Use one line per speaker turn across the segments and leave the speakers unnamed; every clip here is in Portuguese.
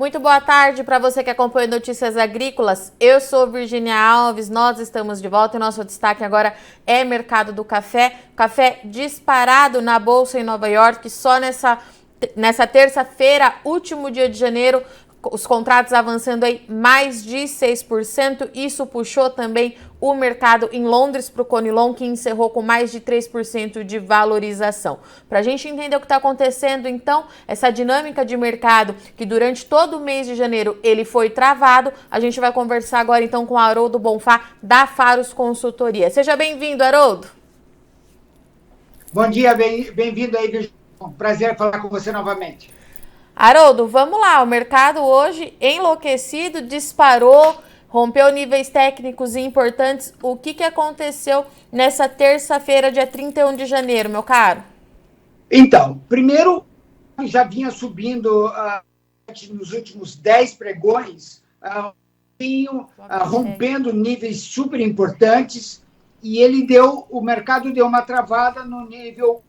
Muito boa tarde para você que acompanha Notícias Agrícolas. Eu sou Virgínia Alves, nós estamos de volta e nosso destaque agora é mercado do café. Café disparado na Bolsa em Nova York, só nessa terça-feira, último dia de janeiro, os contratos avançando aí mais de 6%. Isso puxou também o mercado em Londres para o Conilon, que encerrou com mais de 3% de valorização. Para a gente entender o que está acontecendo, então, essa dinâmica de mercado que durante todo o mês de janeiro ele foi travado, a gente vai conversar agora então com o Haroldo Bonfá, da Faros Consultoria. Seja bem-vindo, Haroldo.
Bom dia, bem-vindo aí, Virgínia. Prazer falar com você novamente.
Haroldo, vamos lá, o mercado hoje enlouquecido, disparou, rompeu níveis técnicos importantes. O que aconteceu nessa terça-feira, dia 31 de janeiro, meu caro?
Então, primeiro, já vinha subindo nos últimos 10 pregões, rompendo níveis super importantes, e o mercado deu uma travada no nível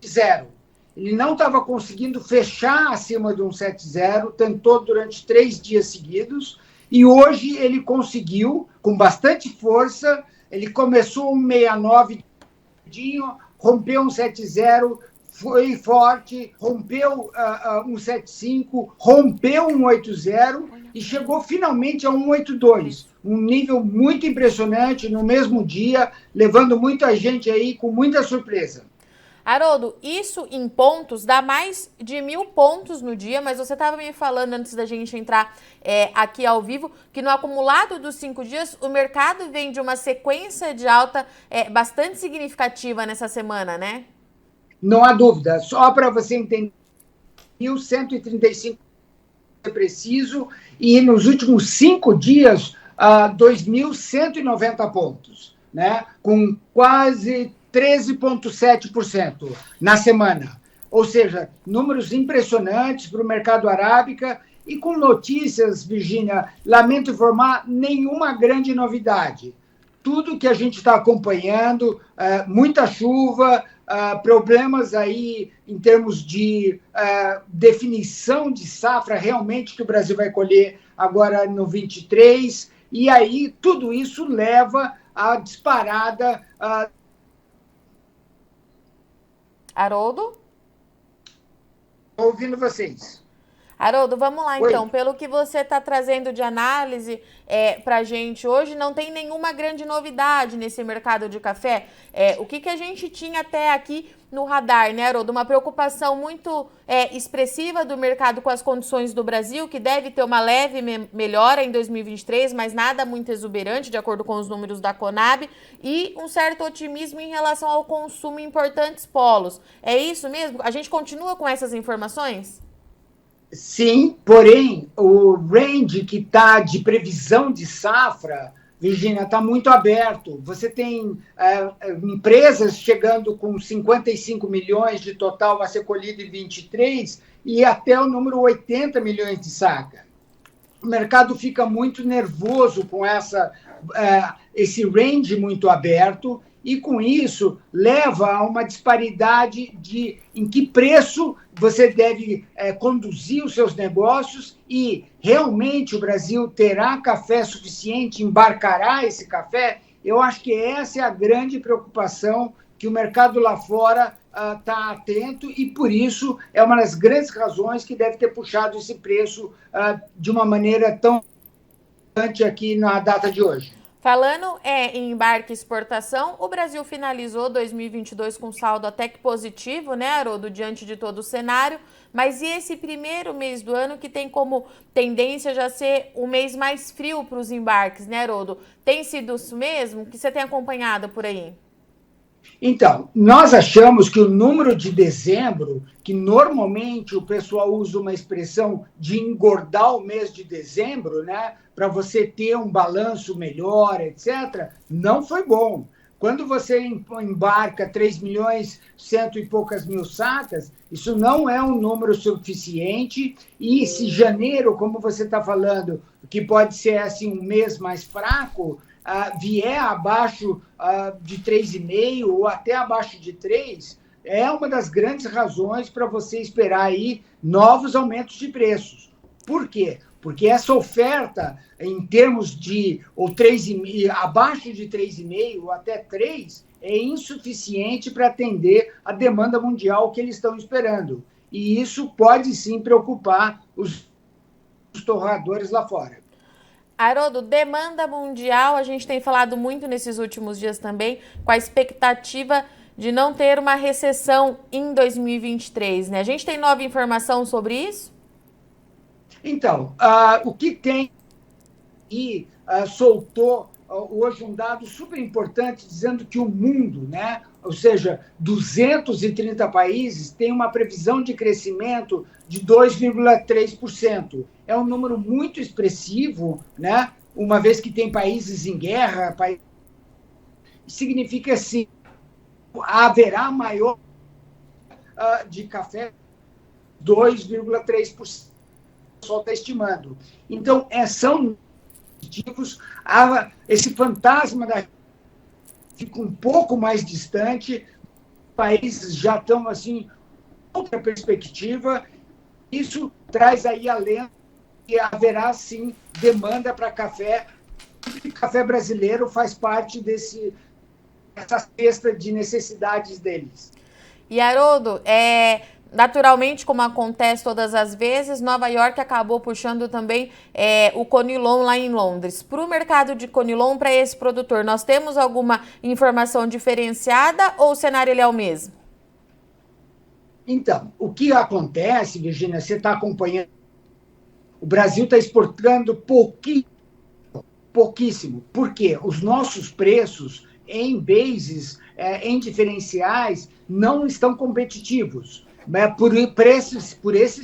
0. Ele não estava conseguindo fechar acima de 1,70, tentou durante 3 dias seguidos, e hoje ele conseguiu, com bastante força. Ele começou 1,69, rompeu 1,70, foi forte, rompeu 1,75, rompeu 1,80 e chegou finalmente a 1,82. Um nível muito impressionante no mesmo dia, levando muita gente aí com muita surpresa.
Haroldo, isso em pontos dá mais de 1.000 pontos no dia, mas você estava me falando antes da gente entrar aqui ao vivo que no acumulado dos 5 dias o mercado vem de uma sequência de alta bastante significativa nessa semana, né?
Não há dúvida. Só para você entender, 1.135 é preciso, e nos últimos 5 dias, 2.190 pontos, né? Com quase 13,7% na semana. Ou seja, números impressionantes para o mercado arábica e com notícias, Virgínia, lamento informar, nenhuma grande novidade. Tudo que a gente está acompanhando, muita chuva, problemas aí em termos de definição de safra realmente que o Brasil vai colher agora no 23, e aí tudo isso leva à disparada.
Haroldo?
Estou ouvindo vocês.
Haroldo, vamos lá então.
Oi.
Pelo que você está trazendo de análise para a gente hoje, não tem nenhuma grande novidade nesse mercado de café. O que a gente tinha até aqui no radar, né, Haroldo? Uma preocupação muito expressiva do mercado com as condições do Brasil, que deve ter uma leve melhora em 2023, mas nada muito exuberante, de acordo com os números da Conab, e um certo otimismo em relação ao consumo em importantes polos. É isso mesmo? A gente continua com essas informações?
Sim, porém, o range que está de previsão de safra, Virgínia, está muito aberto. Você tem empresas chegando com 55 milhões de total a ser colhido em 23 e até o número 80 milhões de saca. O mercado fica muito nervoso com esse range muito aberto, e com isso leva a uma disparidade em que preço você deve conduzir os seus negócios, e realmente o Brasil terá café suficiente, embarcará esse café. Eu acho que essa é a grande preocupação que o mercado lá fora está atento, e por isso é uma das grandes razões que deve ter puxado esse preço de uma maneira tão importante aqui na data de hoje.
Falando em embarque e exportação, o Brasil finalizou 2022 com saldo até que positivo, né, Haroldo, diante de todo o cenário, mas e esse primeiro mês do ano que tem como tendência já ser o mês mais frio para os embarques, né, Haroldo? Tem sido isso mesmo? O que você tem acompanhado por aí?
Então, nós achamos que o número de dezembro, que normalmente o pessoal usa uma expressão de engordar o mês de dezembro, né, para você ter um balanço melhor, etc., não foi bom. Quando você embarca 3 milhões, cento e poucas mil sacas, isso não é um número suficiente, e se janeiro, como você está falando, que pode ser assim, um mês mais fraco, vier abaixo de 3,5 ou até abaixo de 3, é uma das grandes razões para você esperar aí novos aumentos de preços. Por quê? Porque essa oferta, em termos de ou 3,5, abaixo de 3,5 ou até 3, é insuficiente para atender a demanda mundial que eles estão esperando. E isso pode sim preocupar os torradores lá fora.
Haroldo, demanda mundial, a gente tem falado muito nesses últimos dias também, com a expectativa de não ter uma recessão em 2023, né? A gente tem nova informação sobre isso?
Então, o que tem e soltou hoje um dado super importante dizendo que o mundo, né, ou seja, 230 países, tem uma previsão de crescimento de 2,3%. É um número muito expressivo, né, uma vez que tem países em guerra. Significa assim, haverá maior de café, 2,3%, o pessoal está estimando. Então, são positivos. Esse fantasma fica um pouco mais distante, os países já estão assim, outra perspectiva. Isso traz aí além que haverá sim demanda para café. O café brasileiro faz parte dessa cesta de necessidades deles.
E Haroldo, naturalmente, como acontece todas as vezes, Nova York acabou puxando também o Conilon lá em Londres. Para o mercado de Conilon, para esse produtor, nós temos alguma informação diferenciada ou o cenário ele é o mesmo?
Então, o que acontece, Virginia, você está acompanhando, o Brasil está exportando pouquíssimo. Por quê? Os nossos preços em bases, em diferenciais, não estão competitivos. Por esses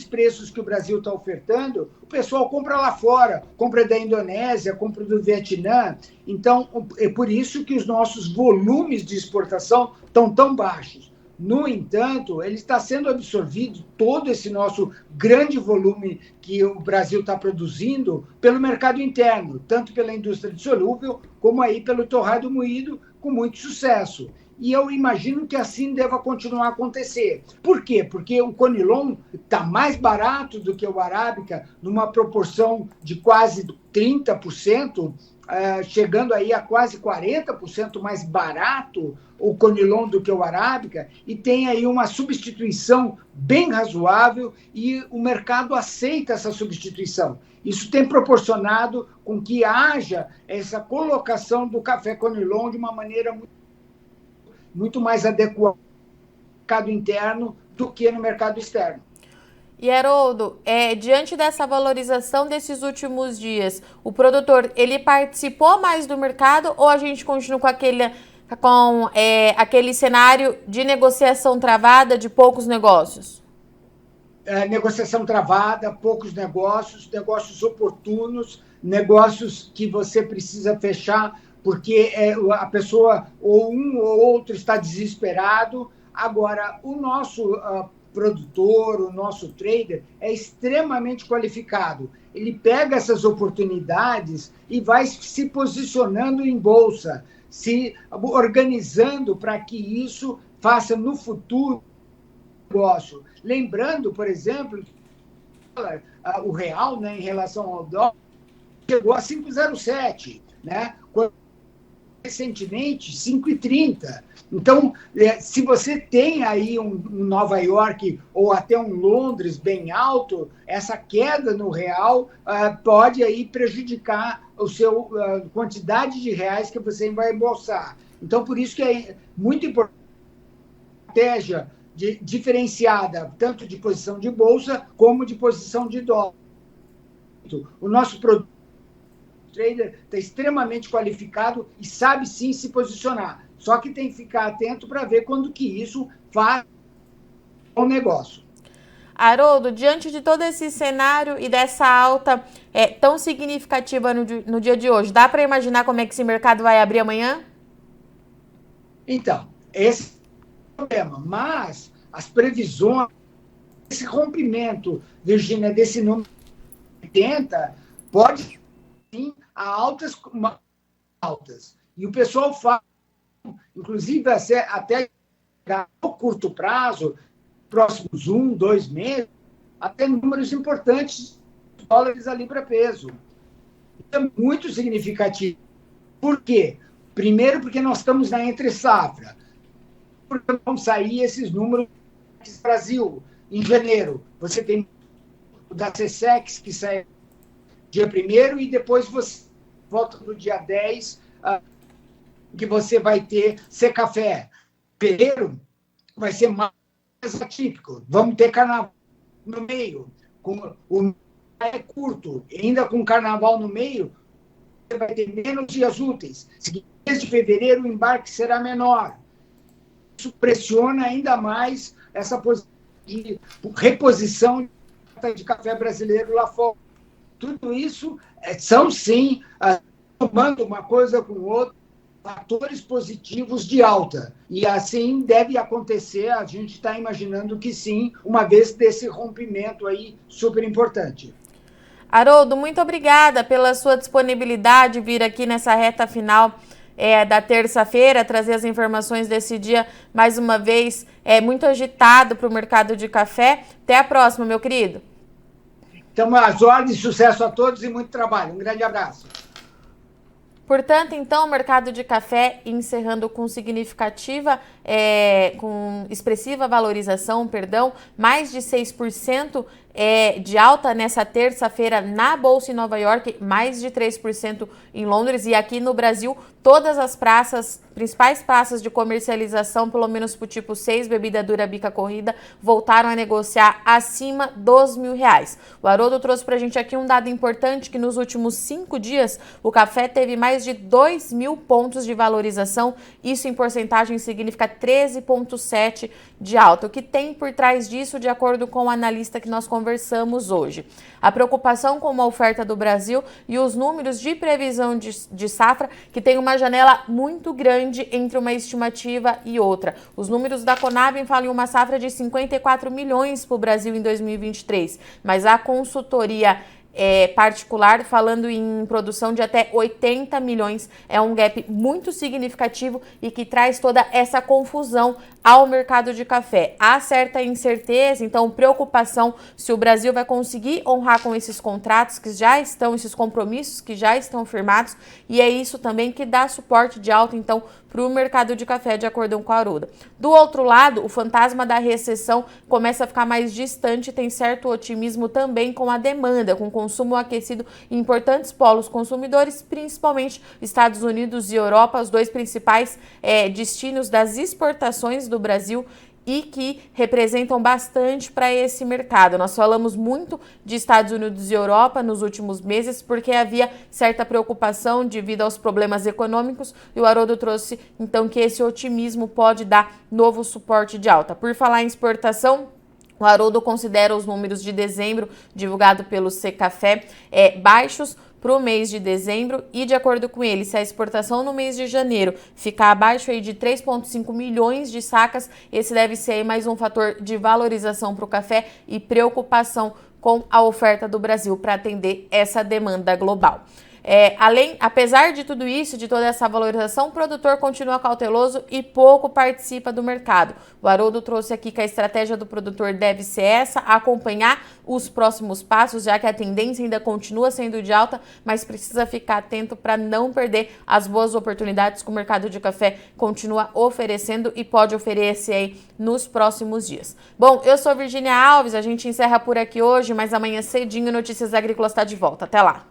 preços que o Brasil está ofertando, o pessoal compra lá fora, compra da Indonésia, compra do Vietnã. Então, é por isso que os nossos volumes de exportação estão tão baixos. No entanto, ele está sendo absorvido, todo esse nosso grande volume que o Brasil está produzindo, pelo mercado interno, tanto pela indústria de solúvel, como aí pelo torrado moído, com muito sucesso. E eu imagino que assim deva continuar a acontecer. Por quê? Porque o Conilon está mais barato do que o Arábica, numa proporção de quase 30%, chegando aí a quase 40% mais barato o Conilon do que o Arábica, e tem aí uma substituição bem razoável e o mercado aceita essa substituição. Isso tem proporcionado com que haja essa colocação do café Conilon de uma maneira muito mais adequada no mercado interno do que no mercado externo.
E Haroldo, diante dessa valorização desses últimos dias, o produtor ele participou mais do mercado ou a gente continua com aquele cenário de negociação travada, de poucos negócios?
Negociação travada, poucos negócios, negócios oportunos, negócios que você precisa fechar porque a pessoa ou um ou outro está desesperado. Agora, o nosso produtor, o nosso trader é extremamente qualificado. Ele pega essas oportunidades e vai se posicionando em bolsa, se organizando para que isso faça no futuro negócio. Lembrando, por exemplo, o real, né, em relação ao dólar, chegou a 5,07, né? Recentemente 5,30. Então, se você tem aí um Nova York ou até um Londres bem alto, essa queda no real pode aí prejudicar a quantidade de reais que você vai embolsar. Então, por isso que é muito importante a estratégia diferenciada, tanto de posição de bolsa como de posição de dólar. O nosso produto trader está extremamente qualificado e sabe sim se posicionar. Só que tem que ficar atento para ver quando que isso faz um negócio.
Haroldo, diante de todo esse cenário e dessa alta tão significativa no dia de hoje, dá para imaginar como é que esse mercado vai abrir amanhã?
Então, esse é o problema. Mas as previsões, esse rompimento, Virginia, desse número 80, pode sim a altas. E o pessoal fala, inclusive até no curto prazo, próximos 1, 2 meses, até números importantes dólares a libra-peso. É muito significativo. Por quê? Primeiro, porque nós estamos na entre-safra. Porque vão sair esses números do Brasil em janeiro. Você tem o da CSEX, que sai dia 1º, e depois você volta no dia 10, que você vai ter Secafé. Fevereiro vai ser mais atípico. Vamos ter carnaval no meio. O é curto, ainda com carnaval no meio, você vai ter menos dias úteis. Mês de fevereiro o embarque será menor. Isso pressiona ainda mais essa posição de reposição de café brasileiro lá fora. Tudo isso são, sim, tomando uma coisa com outra, fatores positivos de alta. E assim deve acontecer, a gente está imaginando que sim, uma vez desse rompimento aí super importante.
Haroldo, muito obrigada pela sua disponibilidade vir aqui nessa reta final da terça-feira, trazer as informações desse dia, mais uma vez, muito agitado para o mercado de café. Até a próxima, meu querido.
Então, às ordens, sucesso a todos e muito trabalho. Um grande abraço.
Portanto, então, o mercado de café encerrando com significativa, com expressiva valorização, mais de 6% de alta nessa terça-feira na Bolsa em Nova York, mais de 3% em Londres, e aqui no Brasil, todas as principais praças de comercialização, pelo menos para o tipo 6, bebida dura bica corrida, voltaram a negociar acima dos R$1.000. O Haroldo trouxe para a gente aqui um dado importante, que nos últimos 5 dias, o café teve mais de 2.000 pontos de valorização, isso em porcentagem significa 13,7% de alta. O que tem por trás disso, de acordo com o analista que nós conversamos hoje? A preocupação com a oferta do Brasil e os números de previsão de safra, que tem uma janela muito grande entre uma estimativa e outra. Os números da Conab falam em uma safra de 54 milhões para o Brasil em 2023, mas a consultoria particular, falando em produção de até 80 milhões, é um gap muito significativo e que traz toda essa confusão ao mercado de café. Há certa incerteza, então preocupação se o Brasil vai conseguir honrar com esses contratos que já estão, esses compromissos que já estão firmados, e é isso também que dá suporte de alta, então, para o mercado de café, de acordo com a Arruda. Do outro lado, o fantasma da recessão começa a ficar mais distante, tem certo otimismo também com a demanda, com consumo aquecido em importantes polos consumidores, principalmente Estados Unidos e Europa, os dois principais destinos das exportações do Brasil e que representam bastante para esse mercado. Nós falamos muito de Estados Unidos e Europa nos últimos meses porque havia certa preocupação devido aos problemas econômicos, e o Haroldo trouxe então que esse otimismo pode dar novo suporte de alta. Por falar em exportação, o Haroldo considera os números de dezembro divulgado pelo Secafé baixos para o mês de dezembro, e de acordo com ele, se a exportação no mês de janeiro ficar abaixo aí de 3,5 milhões de sacas, esse deve ser aí mais um fator de valorização para o café e preocupação com a oferta do Brasil para atender essa demanda global. Apesar de tudo isso, de toda essa valorização, o produtor continua cauteloso e pouco participa do mercado. O Haroldo trouxe aqui que a estratégia do produtor deve ser essa, acompanhar os próximos passos, já que a tendência ainda continua sendo de alta, mas precisa ficar atento para não perder as boas oportunidades que o mercado de café continua oferecendo e pode oferecer aí nos próximos dias. Bom, eu sou Virgínia Alves, a gente encerra por aqui hoje, mas amanhã cedinho Notícias Agrícolas está de volta. Até lá!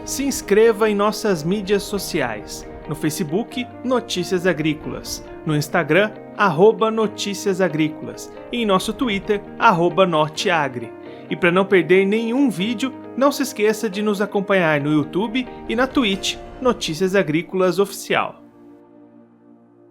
Se inscreva em nossas mídias sociais. No Facebook, Notícias Agrícolas. No Instagram, @Notícias Agrícolas. E em nosso Twitter, @Norteagri. E para não perder nenhum vídeo, não se esqueça de nos acompanhar no YouTube e na Twitch, Notícias Agrícolas Oficial.